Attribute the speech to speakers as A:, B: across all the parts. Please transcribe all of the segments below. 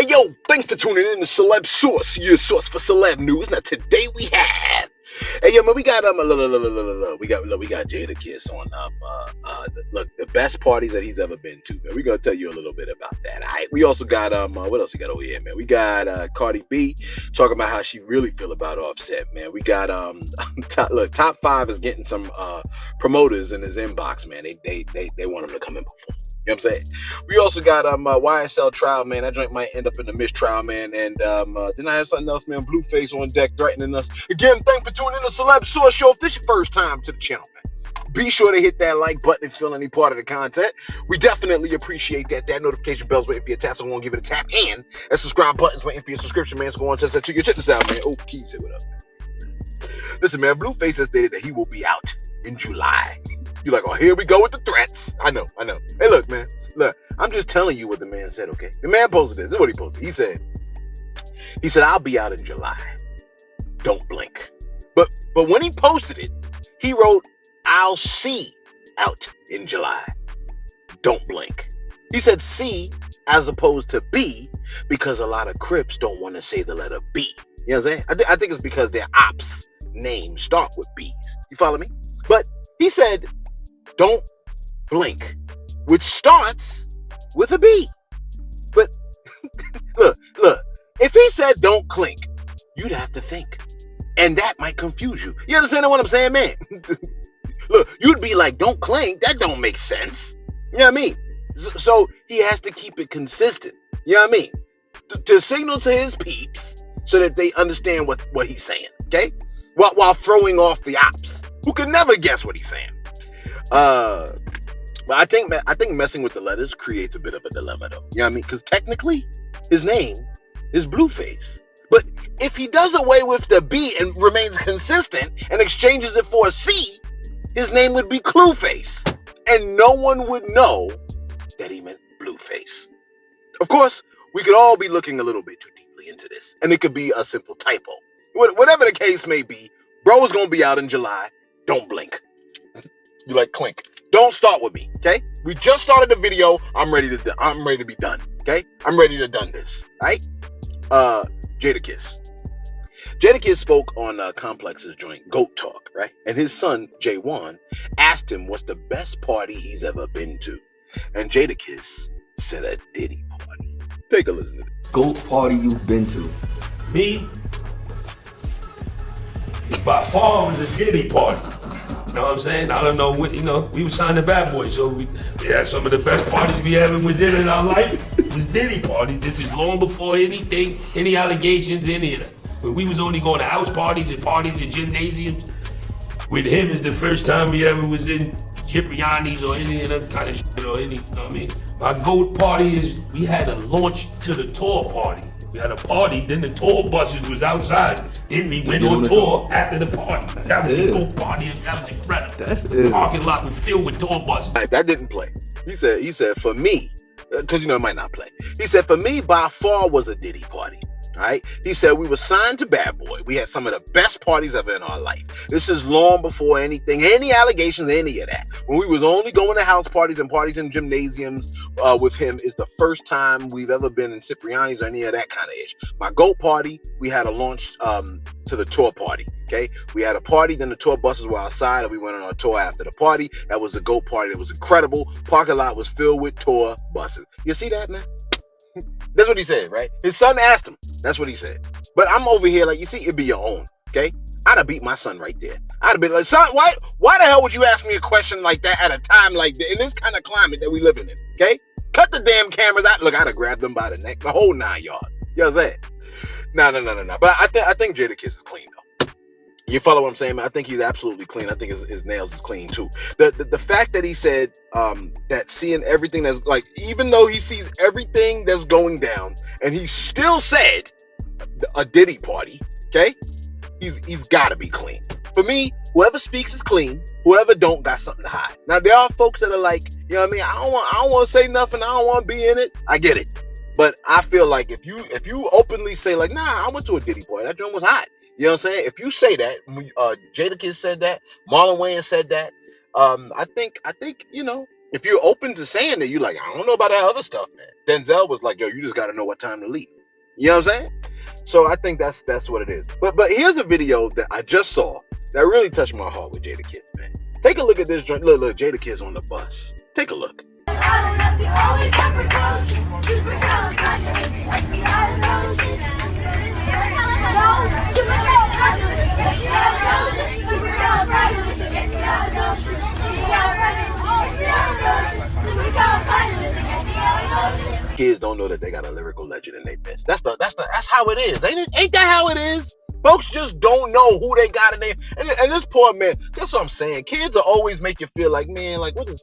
A: yo, thanks for tuning in to Celeb Source, your source for celeb news. Now today we have, hey yo man, we got we got Jadakiss on look, the best parties that he's ever been to, man. We're gonna tell you a little bit about that. All right. We also got what else we got over here, man? We got Cardi B talking about how she really feel about Offset, man. We got top 5 is getting some promoters in his inbox, man. They want him to come in before. You know what I'm saying? We also got YSL trial, man. That joint might end up in the mistrial, man. And then I have something else, man. Blueface on deck threatening us. Again, thanks for tuning in to Celeb Source Show. If this is your first time to the channel, man, be sure to hit that like button if you feel any part of the content. We definitely appreciate that. That notification bell's waiting for your tap, so we'll give it a tap. And that subscribe button's waiting for your subscription, man. So go on to that. Check this out, man. Oh, Keys, say what up, man. Listen, man, Blueface has stated that he will be out in July. You're like, oh, here we go with the threats. I know. Hey, look, man. Look, I'm just telling you what the man said, okay? The man posted this. This is what he posted. He said, I'll be out in July. Don't blink. But when he posted it, he wrote, I'll see out in July. Don't blink. He said C as opposed to B because a lot of Crips don't want to say the letter B. You know what I'm saying? I think it's because their ops names start with B's. You follow me? But he said, don't blink, which starts with a B. But look, if he said don't clink, you'd have to think. And that might confuse you. You understand what I'm saying, man? Look, you'd be like, don't clink, that don't make sense. You know what I mean? So he has to keep it consistent. You know what I mean? To signal to his peeps so that they understand what he's saying, okay? While throwing off the ops, who can never guess what he's saying. But I think messing with the letters creates a bit of a dilemma, though. You know what I mean? Because technically, his name is Blueface. But if he does away with the B and remains consistent and exchanges it for a C, his name would be Clueface. And no one would know that he meant Blueface. Of course, we could all be looking a little bit too deeply into this. And it could be a simple typo. Whatever the case may be, bro is going to be out in July. Don't blink. You like clink. Don't start with me, okay? We just started the video. I'm ready to be done, okay? I'm ready to done this, right? Jadakiss. Jadakiss spoke on Complex's joint Goat Talk, right? And his son J1 asked him what's the best party he's ever been to, and Jadakiss said a Diddy party. Take a listen to this.
B: Goat party you've been to?
C: Me? By far was a Diddy party. You know what I'm saying? I don't know what, we was signed to Bad Boy, so we had some of the best parties we ever was in our life. It was Diddy parties. This is long before anything, any allegations, any of that. But we was only going to house parties and gymnasiums. With him is the first time we ever was in Cipriani's or any of that kind of shit or any, you know what I mean? My GOAT party is, we had a launch to the tour party. We had a party, then the tour buses was outside. Then we went on tour after the party. That was a GOAT party, and that was incredible.
B: That's it.
C: The parking lot was filled with tour buses.
A: That didn't play. He said for me, because it might not play. He said for me, by far was a Diddy party. All right. He said we were signed to Bad Boy. We had some of the best parties ever in our life. This is long before any allegations, any of that. When we was only going to house parties and parties in gymnasiums with him is the first time we've ever been in Cipriani's or any of that kind of ish. My GOAT party, we had a launch to the tour party. Okay. We had a party, then the tour buses were outside and we went on our tour after the party. That was a GOAT party. It was incredible. Parking lot was filled with tour buses. You see that, man? That's what he said, right? His son asked him. That's what he said. But I'm over here like, you see, it'd be your own, okay? I'd have beat my son right there. I'd have been like, son, why the hell would you ask me a question like that at a time like that, in this kind of climate that we living in, okay? Cut the damn cameras out. Look, I'd have grabbed them by the neck, the whole 9 yards. You know what I'm saying? No. But I think Jadakiss is clean, though. You follow what I'm saying, man? I think he's absolutely clean. I think his nails is clean too. The fact that he said that seeing everything that's like, even though he sees everything that's going down, and he still said a Diddy party, okay? He's got to be clean. For me, whoever speaks is clean. Whoever don't got something to hide. Now there are folks that are like, you know what I mean? I don't want to say nothing. I don't want to be in it. I get it, but I feel like if you openly say like, nah, I went to a Diddy party. That joint was hot. You know what I'm saying? If you say that, Jadakiss said that, Marlon Wayans said that, I think, if you're open to saying that, you like, I don't know about that other stuff, man. Denzel was like, yo, you just got to know what time to leave. You know what I'm saying? So I think that's what it is. But here's a video that I just saw that really touched my heart with Jadakiss, man. Take a look at this joint. Look, Jadakiss on the bus. Take a look. Kids don't know that they got a lyrical legend in their midst. That's how it is. Ain't that how it is? Folks just don't know who they got in there. And this poor man, that's what I'm saying. Kids will always make you feel like, man, like what is,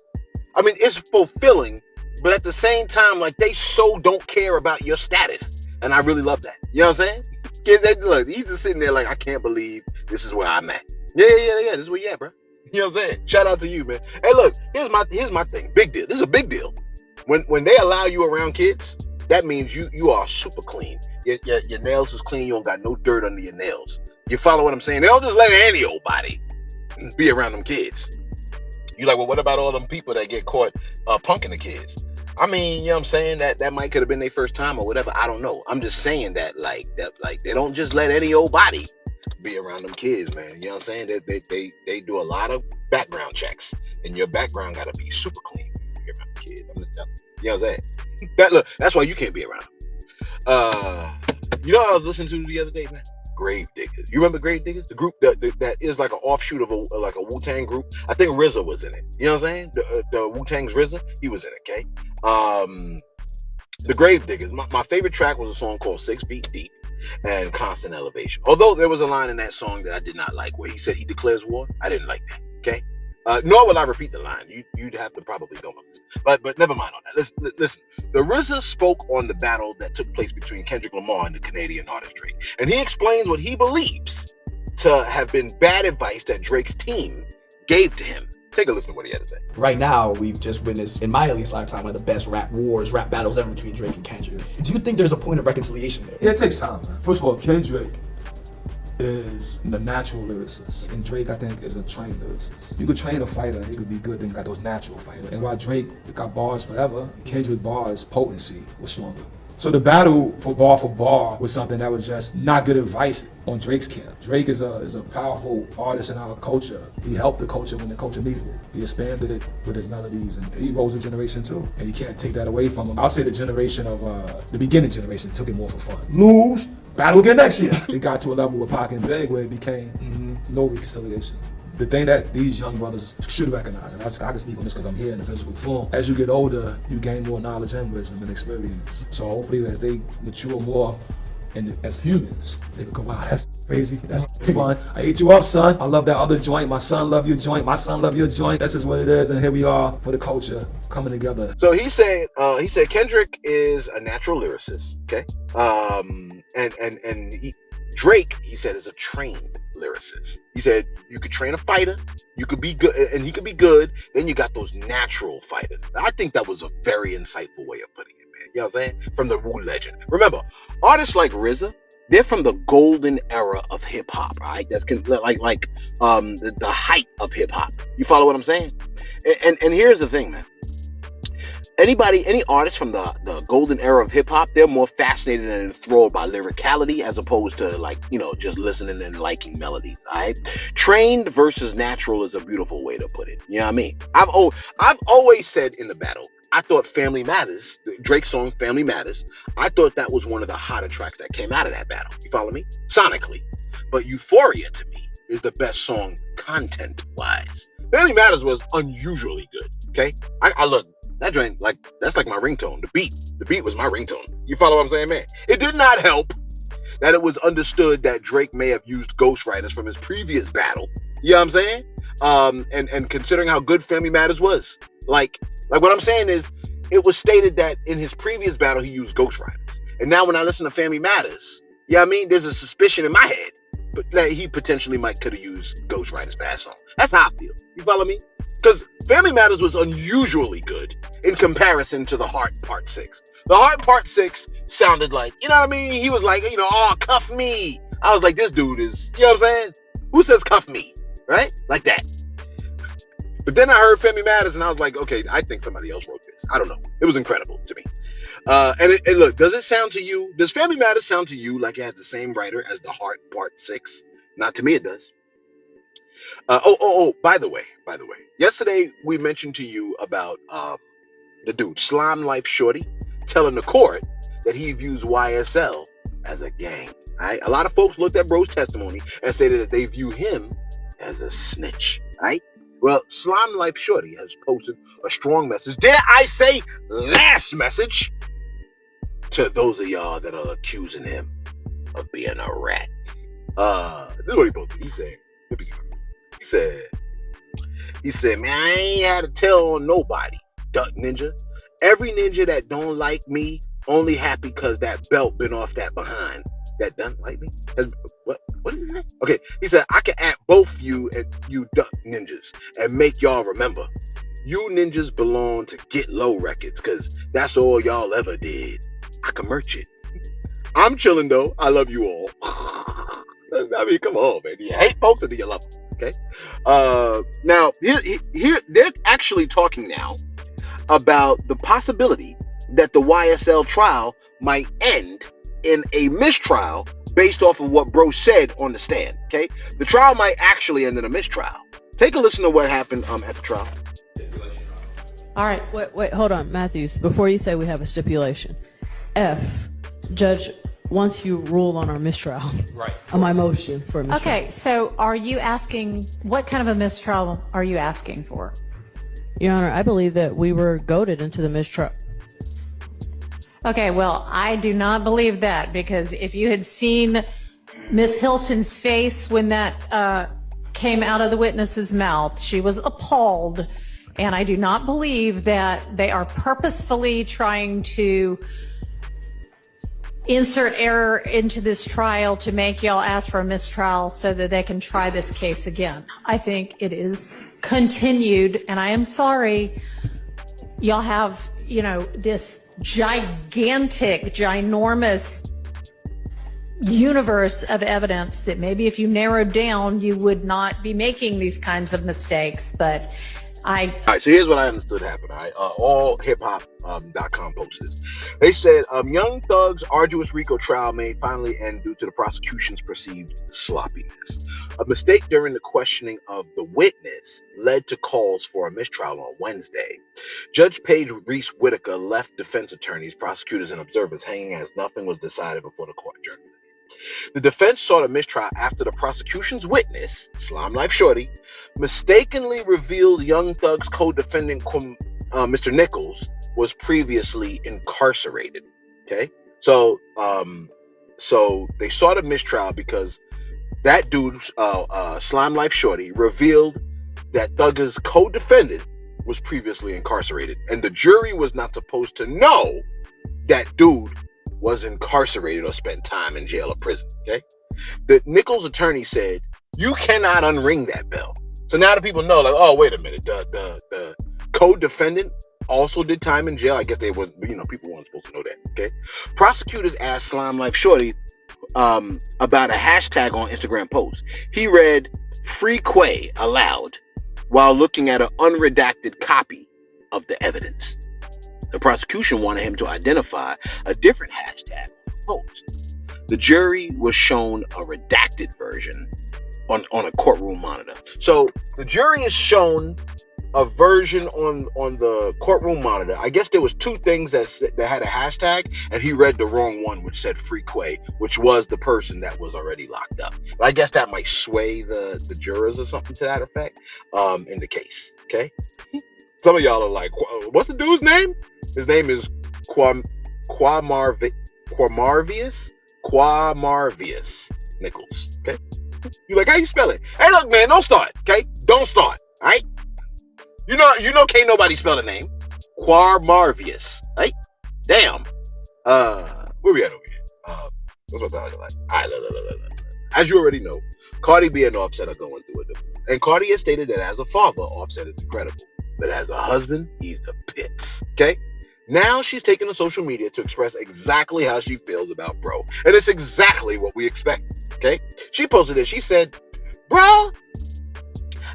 A: I mean, it's fulfilling, but at the same time, like they so don't care about your status. And I really love that. You know what I'm saying? Kids, look, he's just sitting there like, I can't believe this is where I'm at. Yeah. This is where you at, bro. You know what I'm saying? Shout out to you, man. Hey, look, here's my thing. Big deal. This is a big deal. When they allow you around kids, that means you are super clean. Your nails is clean. You don't got no dirt under your nails. You follow what I'm saying? They don't just let any old body be around them kids. You like, well, what about all them people that get caught punking the kids? I mean, you know what I'm saying? That might could have been their first time or whatever. I don't know. I'm just saying that like they don't just let any old body be around them kids, man. You know what I'm saying? They do a lot of background checks, and your background got to be super clean when you be around the kids. I'm just telling you. You know what I'm saying? That's why you can't be around. You know what I was listening to the other day, man? Grave Diggers. You remember Grave Diggers? The group that is like an offshoot of a Wu-Tang group. I think RZA was in it. You know what I'm saying? The Wu-Tang's RZA, he was in it. Okay. The Grave Diggers. My favorite track was a song called 6 Feet Deep and Constant Elevation. Although there was a line in that song that I did not like, where he said he declares war. I didn't like that. Okay. Nor will I repeat the line. You'd have to probably go on this. But never mind on that. Listen. The RZA spoke on the battle that took place between Kendrick Lamar and the Canadian artist Drake. And he explains what he believes to have been bad advice that Drake's team gave to him. Take a listen to what he had to say.
B: Right now, we've just witnessed, in my at least lifetime, one of the best rap battles ever between Drake and Kendrick. Do you think there's a point of reconciliation there?
D: Yeah, it takes time, man. First of all, Kendrick is the natural lyricist, and Drake, I think, is a trained lyricist. You could train a fighter, he could be good, then you got those natural fighters. And while Drake got bars forever, Kendrick bars potency was stronger. So the battle for bar was something that was just not good advice on Drake's camp. Drake is a powerful artist in our culture. He helped the culture when the culture needed it. He expanded it with his melodies, and he rose a generation too. And you can't take that away from him. I'll say the generation of, the beginning generation took it more for fun. Lose, battle again next year. It got to a level with Pac and Big where it became no reconciliation. The thing that these young brothers should recognize, and I can speak on this because I'm here in the physical form, as you get older, you gain more knowledge and wisdom and experience. So hopefully as they mature more, and as humans, they can go, wow, that's crazy, that's fun. I ate you up, son. I love that other joint. My son love your joint. My son love your joint. That's just what it is, and here we are for the culture coming together.
A: So he said Kendrick is a natural lyricist, okay? Drake, he said, is a trained lyricist. He said you could train a fighter, you could be good, and he could be good. Then you got those natural fighters. I think that was a very insightful way of putting it, man. You know what I'm saying? From the Wu legend. Remember, artists like RZA, they're from the golden era of hip hop, right? That's like the height of hip hop. You follow what I'm saying? And here's the thing, man. Any artist from the golden era of hip hop, they're more fascinated and enthralled by lyricality as opposed to just listening and liking melodies. All right, trained versus natural is a beautiful way to put it. You know what I mean? I've always said in the battle, I thought Family Matters, Drake's song Family Matters, I thought that was one of the hotter tracks that came out of that battle. You follow me? Sonically. But Euphoria to me is the best song content wise. Family Matters was unusually good. Okay, I look. That joint, that's like my ringtone. The beat was my ringtone. You follow what I'm saying, man? It did not help that it was understood that Drake may have used ghostwriters from his previous battle. You know what I'm saying? And considering how good Family Matters was, like what I'm saying is, it was stated that in his previous battle he used ghostwriters, and now when I listen to Family Matters, you know what I mean? There's a suspicion in my head, but that he potentially could have used ghostwriters for that song. That's how I feel. You follow me? Because Family Matters was unusually good in comparison to The Heart Part 6. The Heart Part 6 sounded like, you know what I mean? He was like, oh, cuff me. I was like, this dude is, you know what I'm saying? Who says cuff me? Right? Like that. But then I heard Femi Matters, and I was like, okay, I think somebody else wrote this. I don't know. It was incredible to me. And look, does it sound to you? Does Family Matters sound to you like it has the same writer as The Heart Part 6? Not to me, it does. By the way, yesterday we mentioned to you about the dude Slime Life Shorty telling the court that he views YSL as a gang. Right? A lot of folks looked at bro's testimony and stated that they view him as a snitch. Right? Well, Slime Life Shorty has posted a strong message, dare I say, last message, to those of y'all that are accusing him of being a rat. This is what he posted. He said, man, I ain't had to tell on nobody, Duck Ninja. Every ninja that don't like me only happy because that belt been off that behind. That doesn't like me? What did he say? Okay, he said, I can at both you and you Duck Ninjas and make y'all remember. You ninjas belong to Get Low Records because that's all y'all ever did. I can merch it. I'm chilling though. I love you all. I mean, come on, man. Do you hate folks or do you love them? Okay. Now, here they're actually talking now about the possibility that the YSL trial might end in a mistrial based off of what bro said on the stand. Okay. The trial might actually end in a mistrial. Take a listen to what happened at the trial.
E: All right. Wait, hold on, Matthews. Before you say we have a stipulation. F, Judge, once you rule on our mistrial, right, on my motion for a mistrial.
F: Okay, so are you asking, what kind of a mistrial are you asking for?
E: Your Honor, I believe that we were goaded into the mistrial.
F: Okay, well, I do not believe that, because if you had seen Miss Hilton's face when that came out of the witness's mouth, she was appalled, and I do not believe that they are purposefully trying to insert error into this trial to make y'all ask for a mistrial so that they can try this case again. I think it is continued, and I am sorry, y'all have, this gigantic, ginormous universe of evidence that maybe if you narrowed down, you would not be making these kinds of mistakes, but all right,
A: so here's what I understood happened. All right, allhiphop.com posted this. They said, Young Thug's arduous RICO trial may finally end due to the prosecution's perceived sloppiness. A mistake during the questioning of the witness led to calls for a mistrial on Wednesday. Judge Paige Reese Whitaker left defense attorneys, prosecutors, and observers hanging as nothing was decided before the court adjourned. The defense sought a mistrial after the prosecution's witness, Slime Life Shorty, mistakenly revealed Young Thug's co-defendant, Mr. Nichols, was previously incarcerated. Okay, so they sought a mistrial because that dude, Slime Life Shorty, revealed that Thugger's co-defendant was previously incarcerated, and the jury was not supposed to know that dude was incarcerated or spent time in jail or prison. Okay, the Nichols attorney said you cannot unring that bell. So now the people know, like, oh, wait a minute, the co-defendant also did time in jail. I guess they were, people weren't supposed to know that. Okay, prosecutors asked Slime Life Shorty about a hashtag on Instagram post. He read "Free Quay" aloud while looking at an unredacted copy of the evidence. The prosecution wanted him to identify a different hashtag post. The jury was shown a redacted version on a courtroom monitor. So the jury is shown a version on the courtroom monitor. I guess there was two things that had a hashtag, and he read the wrong one, which said "Free Quay," which was the person that was already locked up. But I guess that might sway the jurors or something to that effect in the case. Okay. Some of y'all are like, what's the dude's name? His name is Quamarvius Nichols. Okay, you like, how you spell it? Hey, look, man, don't start. Okay, don't start. All right, you know, can't nobody spell the name Quamarvius. Right? Damn. Where we at over here? What's my dog like? All right, as you already know, Cardi B and Offset are going through a divorce, and Cardi has stated that as a father, Offset is incredible, but as a husband, he's the pits. Okay. Now she's taken to social media to express exactly how she feels about bro. And it's exactly what we expect. Okay? She posted it. She said, bro,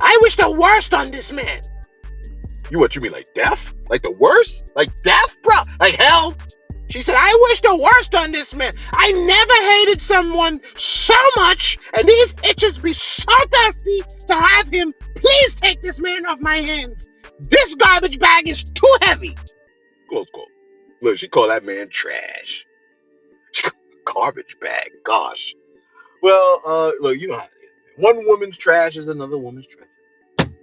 A: I wish the worst on this man. You mean like death? Like the worst? Like death, bro? Like hell? She said, I wish the worst on this man. I never hated someone so much, and these itches be so thirsty to have him. Please take this man off my hands. This garbage bag is too heavy. Close quote. Look, she called that man trash. Garbage bag, gosh. Well, look, you know how it is. One woman's trash is another woman's trash.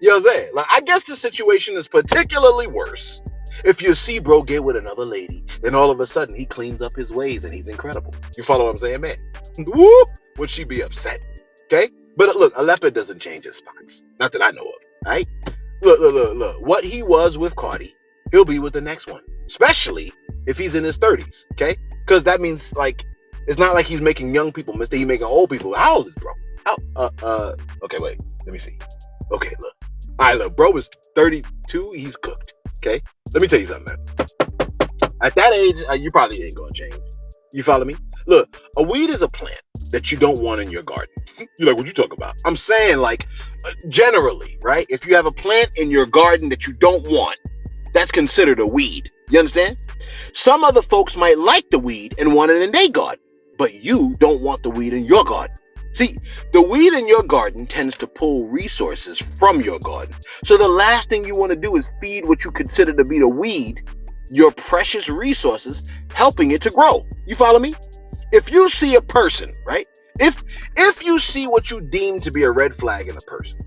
A: You know what I'm saying? Like, I guess the situation is particularly worse if you see bro get with another lady, then all of a sudden he cleans up his ways and he's incredible. You follow what I'm saying, man? Whoop! Would she be upset? Okay? But look, a leopard doesn't change his spots. Not that I know of. Right? Look. What he was with Cardi, he'll be with the next one. Especially if he's in his 30s. Okay? Because that means, like, it's not like he's making young people mistake. He's making old people. How old is bro? Okay, wait. Let me see. Okay, look. All right, look. Bro is 32. He's cooked. Okay? Let me tell you something, man. At that age, you probably ain't gonna change. You follow me? Look, a weed is a plant that you don't want in your garden. You're like, what you talk about? I'm saying, like, generally, right? If you have a plant in your garden that you don't want, that's considered a weed. You understand? Some other folks might like the weed and want it in their garden, but you don't want the weed in your garden. See, the weed in your garden tends to pull resources from your garden. So the last thing you want to do is feed what you consider to be the weed your precious resources, helping it to grow. You follow me? If you see a person, right? If you see what you deem to be a red flag in a person,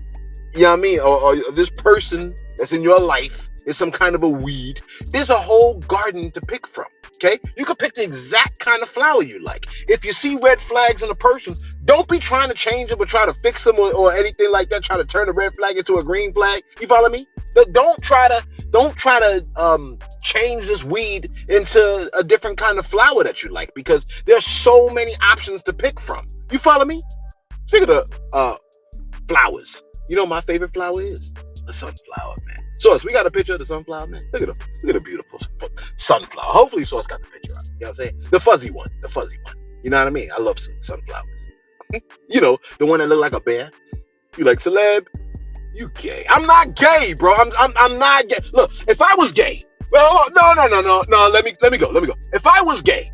A: you know what I mean? Or this person that's in your life is some kind of a weed, there's a whole garden to pick from. Okay? You can pick the exact kind of flower you like. If you see red flags in a person, don't be trying to change them or try to fix them or anything like that. Try to turn a red flag into a green flag. You follow me? Don't try to change this weed into a different kind of flower that you like, because there's so many options to pick from. You follow me? Speaking of flowers, you know what my favorite flower is? The sunflower, man. Source, we got a picture of the sunflower, man. Look at the beautiful sunflower. Hopefully Source got the picture up. You know what I'm saying? The fuzzy one. You know what I mean? I love sunflowers. You know, the one that look like a bear. You like, Celeb? You gay. I'm not gay, bro. I'm not gay. Look, if I was gay, well, no, let me go. If I was gay,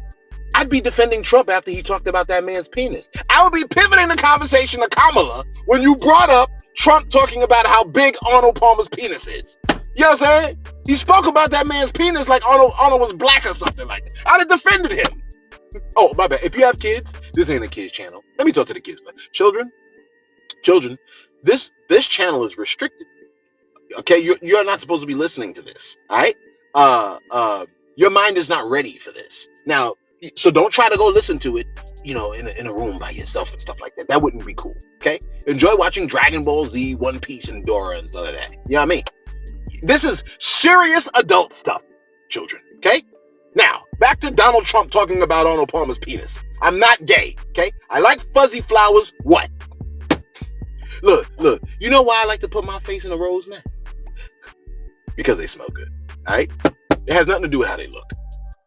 A: I'd be defending Trump after he talked about that man's penis. I would be pivoting the conversation to Kamala when you brought up Trump talking about how big Arnold Palmer's penis is. You know what I'm saying? He spoke about that man's penis like Arnold was black or something like that. I'd have defended him. Oh, my bad. If you have kids, this ain't a kids channel. Let me talk to the kids. Children, this channel is restricted. Okay, you're not supposed to be listening to this. All right? Your mind is not ready for this. Now, so don't try to go listen to it, you know, in a room by yourself and stuff like that. That wouldn't be cool. Okay? Enjoy watching Dragon Ball Z, One Piece, and Dora and stuff like that. You know what I mean? This is serious adult stuff, children. Okay? Now, back to Donald Trump talking about Arnold Palmer's penis. I'm not gay. Okay? I like fuzzy flowers. What? Look. You know why I like to put my face in a rose, man? Because they smell good. All right? It has nothing to do with how they look.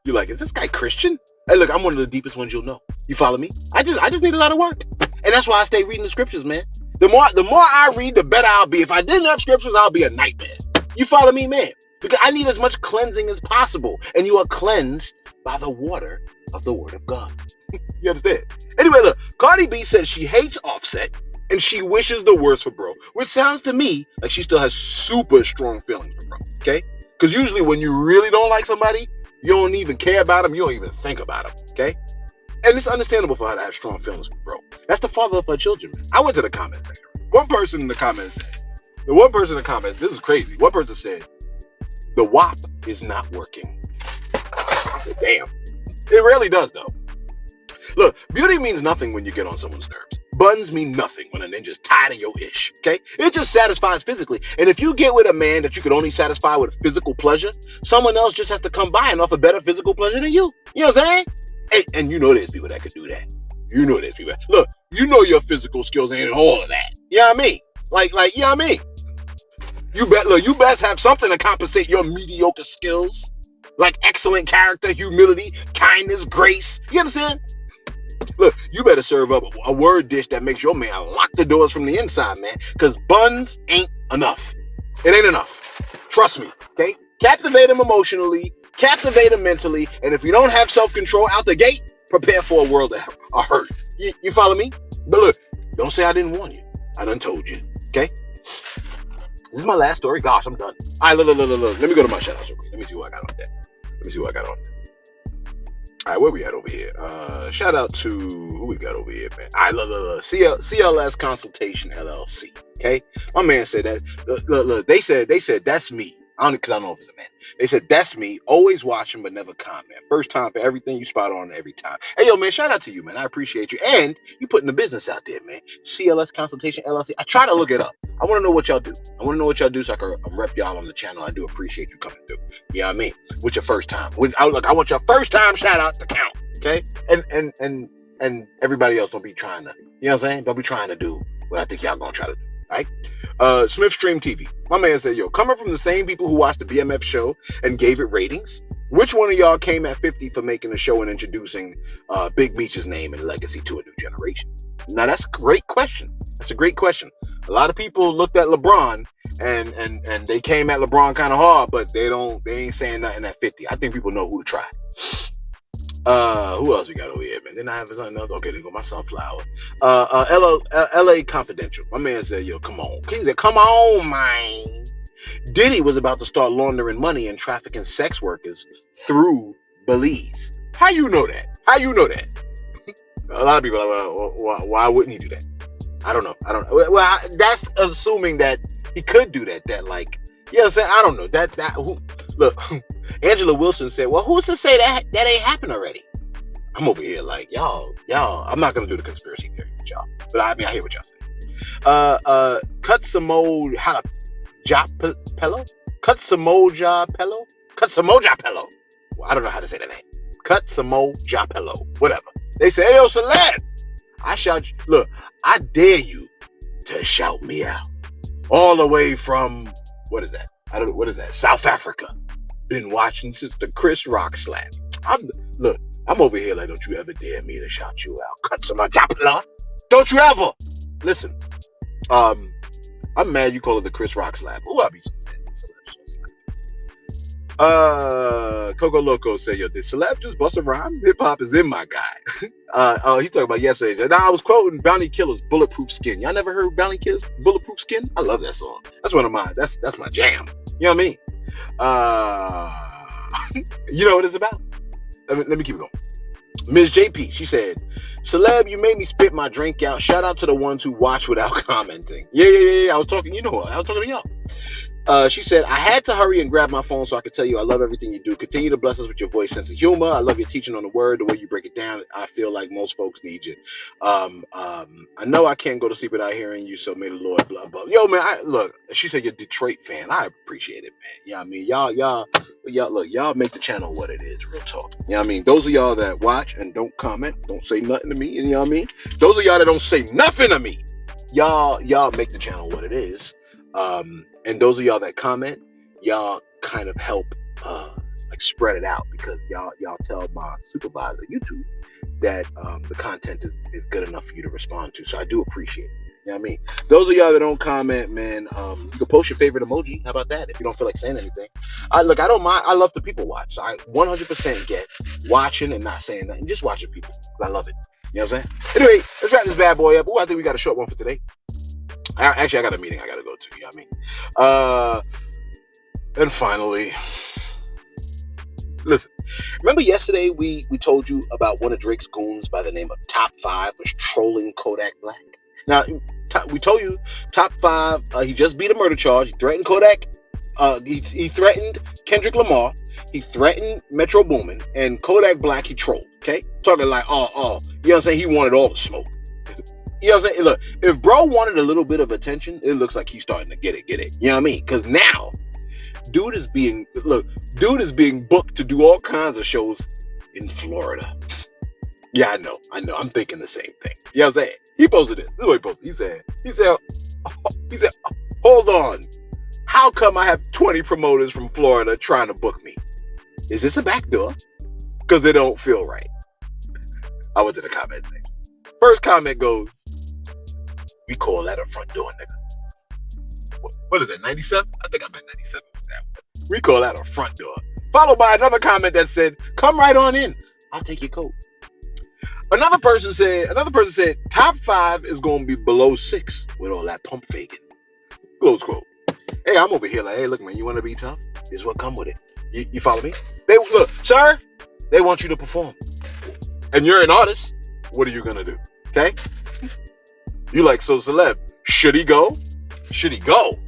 A: You're like, is this guy Christian? Hey, look, I'm one of the deepest ones you'll know. You follow me? I just need a lot of work. And that's why I stay reading the scriptures, man. The more I read, the better I'll be. If I didn't have scriptures, I'll be a nightmare. You follow me, man? Because I need as much cleansing as possible. And you are cleansed by the water of the word of God. You understand? Anyway, look, Cardi B says she hates Offset and she wishes the worst for bro. Which sounds to me like she still has super strong feelings for bro. Okay? Because usually when you really don't like somebody, you don't even care about them. You don't even think about them. Okay? And it's understandable for her to have strong feelings for bro. That's the father of her children. I went to the comment section. One person in the comments said, this is crazy. One person said, the WAP is not working. I said, damn. It really does, though. Look, beauty means nothing when you get on someone's nerves. Buns mean nothing when a ninja's tired of your ish, okay? It just satisfies physically. And if you get with a man that you could only satisfy with physical pleasure, someone else just has to come by and offer better physical pleasure than you. You know what I'm saying? And you know there's people that could do that. You know there's people that, look, you know your physical skills ain't all of that. You know what I mean? Like, you know what I mean? You best have something to compensate your mediocre skills. Like excellent character, humility, kindness, grace. You understand? Look, you better serve up a word dish that makes your man lock the doors from the inside, man. Because buns ain't enough. It ain't enough. Trust me, okay? Captivate them emotionally, captivate them mentally, and if you don't have self-control out the gate, prepare for a world of hurt. You follow me? But look, don't say I didn't warn you. I done told you, okay? This is my last story. Gosh, I'm done. All right, look. Let me go to my shout-outs real quick. Let me see what I got on that. All right, where we at over here? Shout out to who we got over here, man. All right, look. CLS Consultation LLC. Okay, my man said that. Look. They said that's me. I don't know if it's a man. They said that's me. Always watching but never comment. First time for everything. You spot on every time. Hey, yo, man. Shout out to you, man. I appreciate you, and you putting the business out there, man. CLS Consultation LLC. I try to look it up. I want to know what y'all do. So I can rep y'all on the channel. I do appreciate you coming through. You know what I mean? With your first time. I want your first time shout out to count. Okay? And everybody else don't be trying to, you know what I'm saying? Don't be trying to do what I think y'all gonna try to do. Right? Smith Stream TV. My man said, yo, coming from the same people who watched the BMF show and gave it ratings, which one of y'all came at 50 for making the show and introducing Big Meech's name and legacy to a new generation? Now that's a great question. A lot of people looked at LeBron and they came at LeBron kind of hard, but they ain't saying nothing at 50. I think people know who to try. Who else we got over here, man? Didn't I have something else? Okay, there go my sunflower. LA Confidential. My man said, yo, come on. He said, come on, man. Diddy was about to start laundering money and trafficking sex workers through Belize. How you know that? A lot of people are like, why wouldn't he do that? I don't know. Well, that's assuming that he could do that. That, like, you know what I'm saying? I don't know. Look, Angela Wilson said, well, who's to say that ain't happened already? I'm over here like, y'all, I'm not going to do the conspiracy theory with y'all. But I hear what y'all say. Katsumoja Pello. Well, I don't know how to say that name. Katsumoja Pello. Whatever. They say, hey, yo, Celeb. I dare you to shout me out. All the way from, what is that? I don't know, what is that? South Africa. Been watching since the Chris Rock slap. I'm over here like, don't you ever dare me to shout you out. Cut some japla. Don't you ever. Listen, I'm mad you call it the Chris Rock slap. Oh, I'll be so sad. Coco Loco said, yo, did Celeb just bust a rhyme? Hip hop is in my guy. He's talking about yesterday. Now I was quoting Bounty Killer's Bulletproof Skin. Y'all never heard Bounty Killer's Bulletproof Skin? I love that song. That's one of mine. That's my jam. You know what I mean? You know what it's about? Let me keep it going. Ms. JP, she said, Celeb, you made me spit my drink out. Shout out to the ones who watch without commenting. Yeah. I was talking, I was talking to y'all. She said, I had to hurry and grab my phone so I could tell you I love everything you do. Continue to bless us with your voice, sense of humor. I love your teaching on the word, the way you break it down. I feel like most folks need you. I know I can't go to sleep without hearing you, so may the Lord blah, blah. Yo, man, she said you're a Detroit fan. I appreciate it, man. You know what I mean? Y'all make the channel what it is, real talk. You know what I mean? Those of y'all that watch and don't comment, don't say nothing to me, you know what I mean? Those of y'all that don't say nothing to me, y'all make the channel what it is. And those of y'all that comment, y'all kind of help like spread it out, because y'all tell my supervisor YouTube that the content is good enough for you to respond to. So I do appreciate it. You know what I mean? Those of y'all that don't comment, man, you can post your favorite emoji. How about that? If you don't feel like saying anything. I don't mind. I love the people watch. So I 100% get watching and not saying nothing. Just watching people, because I love it. You know what I'm saying? Anyway, let's wrap this bad boy up. Oh, I think we got a short one for today. Actually, I got a meeting I got to go to. You know what I mean? And finally, listen. Remember yesterday we told you about one of Drake's goons by the name of Top 5 was trolling Kodak Black? Now, we told you Top 5, he just beat a murder charge. He threatened Kodak. He threatened Kendrick Lamar. He threatened Metro Boomin. And Kodak Black, he trolled. Okay? Talking like, you know what I'm saying? He wanted all the smoke. You know what I'm saying? Look, if bro wanted a little bit of attention, it looks like he's starting to get it. You know what I mean? Because now, dude is being booked to do all kinds of shows in Florida. Yeah, I know. I'm thinking the same thing. You know what I'm saying? He posted this. This is what he posted. He said, hold on. How come I have 20 promoters from Florida trying to book me? Is this a backdoor? Because it don't feel right. I went to the comment section. First comment goes, we call that a front door, nigga. What is that, 97? I think I'm at 97 with that We call that a front door. Followed by another comment that said, "Come right on in. I'll take your coat." Another person said, "Top 5 is going to be below 6 with all that pump faking." Close quote. Hey, I'm over here like, hey, look, man, you want to be tough? This is what come with it. You follow me? They look, sir. They want you to perform, and you're an artist. What are you gonna do? Okay? You like, so Celeb? Should he go? Should he go?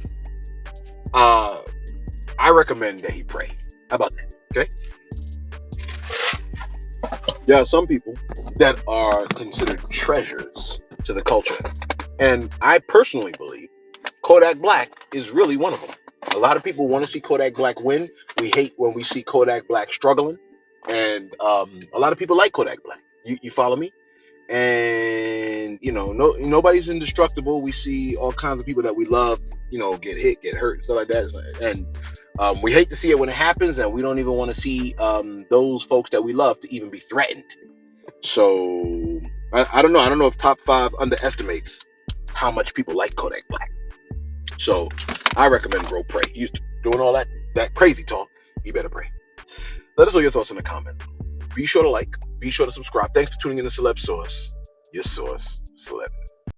A: I recommend that he pray. How about that? Okay? There are some people that are considered treasures to the culture, and I personally believe Kodak Black is really one of them. A lot of people want to see Kodak Black win. We hate when we see Kodak Black struggling, and a lot of people like Kodak Black. You follow me? And nobody's indestructible. We see all kinds of people that we love, get hit, get hurt, and stuff like that. And we hate to see it when it happens, and we don't even want to see those folks that we love to even be threatened. So I don't know. I don't know if Top 5 underestimates how much people like Kodak Black. So I recommend bro pray. He's doing all that crazy talk. You better pray. Let us know your thoughts in the comments. Be sure to like. Be sure to subscribe. Thanks for tuning in to Celeb Source. Your source, Celeb.